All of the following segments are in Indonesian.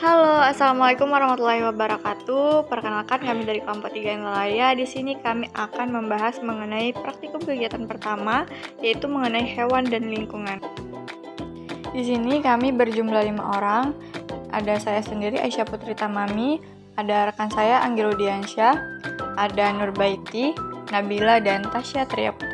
Halo, assalamualaikum warahmatullahi wabarakatuh. Perkenalkan kami dari kelompok 3 Indralaya. Di sini kami akan membahas mengenai praktikum kegiatan pertama, yaitu mengenai hewan dan lingkungan. Di sini kami berjumlah 5 orang. Ada saya sendiri, Aisyah Putri Tamami, ada rekan saya Anggi Rudiansyah, ada Nurbaiti, Nabila, dan Tasya Tria Putri.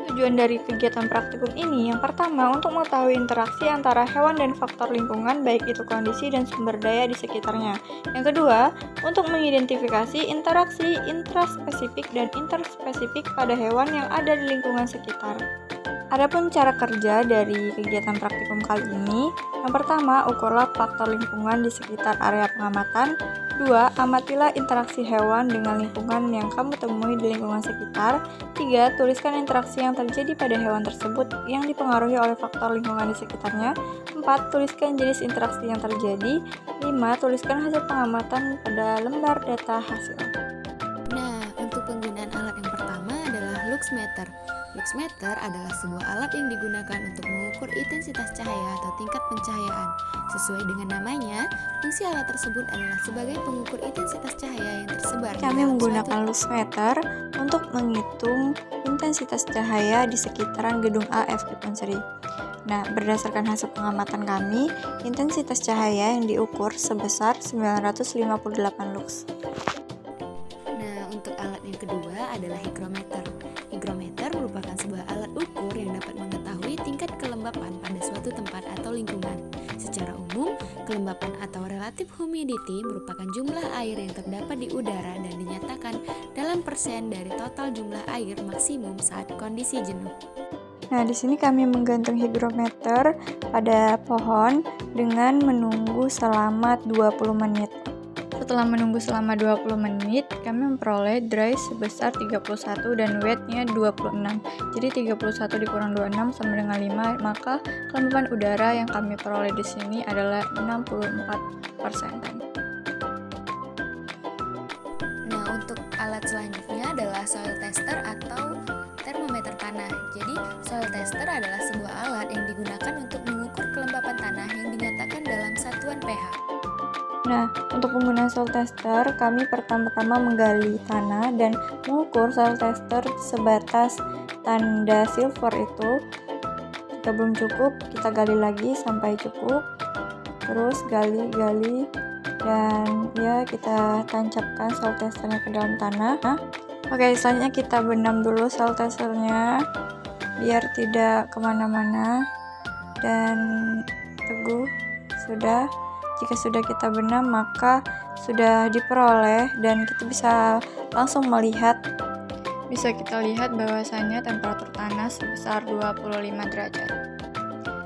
Tujuan dari kegiatan praktikum ini yang pertama untuk mengetahui interaksi antara hewan dan faktor lingkungan, baik itu kondisi dan sumber daya di sekitarnya. Yang kedua, untuk mengidentifikasi interaksi intraspesifik dan interspesifik pada hewan yang ada di lingkungan sekitar. Adapun cara kerja dari kegiatan praktikum kali ini, yang pertama, ukurlah faktor lingkungan di sekitar area pengamatan. 2. Amatilah interaksi hewan dengan lingkungan yang kamu temui di lingkungan sekitar. 3. Tuliskan interaksi yang terjadi pada hewan tersebut yang dipengaruhi oleh faktor lingkungan di sekitarnya. 4. Tuliskan jenis interaksi yang terjadi. 5. Tuliskan hasil pengamatan pada lembar data hasil. Nah, untuk penggunaan alat yang pertama adalah luxmeter. Luxmeter adalah sebuah alat yang digunakan untuk mengukur intensitas cahaya atau tingkat pencahayaan. Sesuai dengan namanya, fungsi alat tersebut adalah sebagai pengukur intensitas cahaya yang tersebar. Kami menggunakan luxmeter untuk menghitung intensitas cahaya di sekitaran gedung AF Kebonseri. Nah, berdasarkan hasil pengamatan kami, intensitas cahaya yang diukur sebesar 958 lux. Nah, untuk alat yang kedua adalah hygrometer. Hygrometer merupakan sebuah alat ukur yang dapat mengetahui tingkat kelembapan pada suatu tempat atau lingkungan. Secara umum, kelembapan atau relative humidity merupakan jumlah air yang terdapat di udara dan dinyatakan dalam persen dari total jumlah air maksimum saat kondisi jenuh. Nah, di sini kami menggantung hygrometer pada pohon dengan menunggu selama 20 menit. Setelah menunggu selama 20 menit, kami memperoleh dry sebesar 31 dan wet-nya 26. Jadi 31 dikurang 26 sama dengan 5, maka kelembapan udara yang kami peroleh di sini adalah 64%. Nah, untuk alat selanjutnya adalah soil tester atau termometer tanah. Jadi, soil tester adalah sebuah alat yang digunakan untuk mengukur kelembapan tanah yang dinyatakan dalam satuan pH. Nah, untuk penggunaan soil tester, kami pertama-tama menggali tanah dan mengukur soil tester sebatas tanda silver itu. Jika belum cukup, kita gali lagi sampai cukup. Terus gali, dan ya kita tancapkan soil testernya ke dalam tanah. Oke, selanjutnya kita benam dulu soil testernya biar tidak kemana-mana dan teguh. Jika sudah kita benam, maka sudah diperoleh dan kita bisa langsung melihat. Bisa kita lihat bahwasannya temperatur tanah sebesar 25 derajat.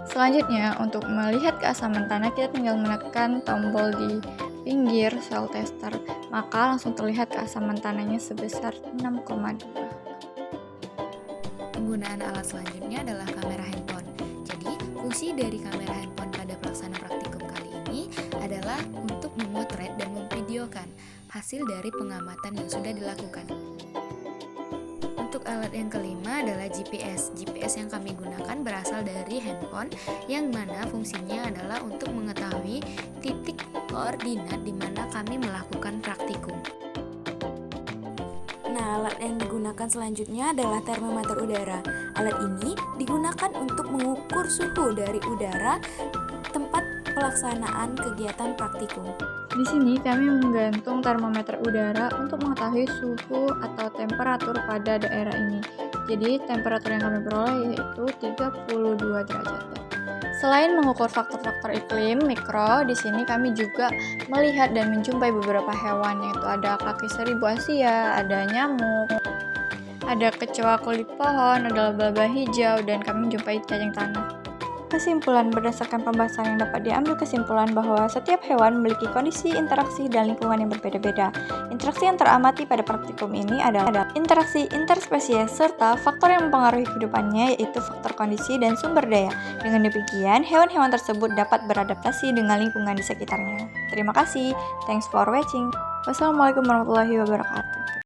Selanjutnya, untuk melihat keasaman tanah, kita tinggal menekan tombol di pinggir soil tester, maka langsung terlihat keasaman tanahnya sebesar 6,2. Penggunaan alat selanjutnya adalah kamera handphone. Jadi, fungsi dari kamera handphone pada pelaksanaan praktikum kali ini adalah untuk memotret dan memvideokan hasil dari pengamatan yang sudah dilakukan. Untuk alat yang kelima adalah GPS. GPS yang kami gunakan berasal dari handphone, yang mana fungsinya adalah untuk mengetahui titik koordinat di mana kami melakukan praktikum. Nah, alat yang digunakan selanjutnya adalah termometer udara. Alat ini digunakan untuk mengukur suhu dari udara tempat pelaksanaan kegiatan praktikum. Di sini kami menggantung termometer udara untuk mengetahui suhu atau temperatur pada daerah ini. Jadi temperatur yang kami peroleh yaitu 32 derajat. Selain mengukur faktor-faktor iklim mikro, di sini kami juga melihat dan menjumpai beberapa hewan, yaitu ada kaki seribu Asia, ada nyamuk, ada kecoa kulit pohon, ada laba-laba hijau, dan kami menjumpai cacing tanah. Kesimpulan: berdasarkan pembahasan yang dapat diambil kesimpulan bahwa setiap hewan memiliki kondisi, interaksi, dan lingkungan yang berbeda-beda. Interaksi yang teramati pada praktikum ini adalah interaksi interspesies serta faktor yang mempengaruhi kehidupannya, yaitu faktor kondisi dan sumber daya. Dengan demikian, hewan-hewan tersebut dapat beradaptasi dengan lingkungan di sekitarnya. Terima kasih. Thanks for watching. Wassalamualaikum warahmatullahi wabarakatuh.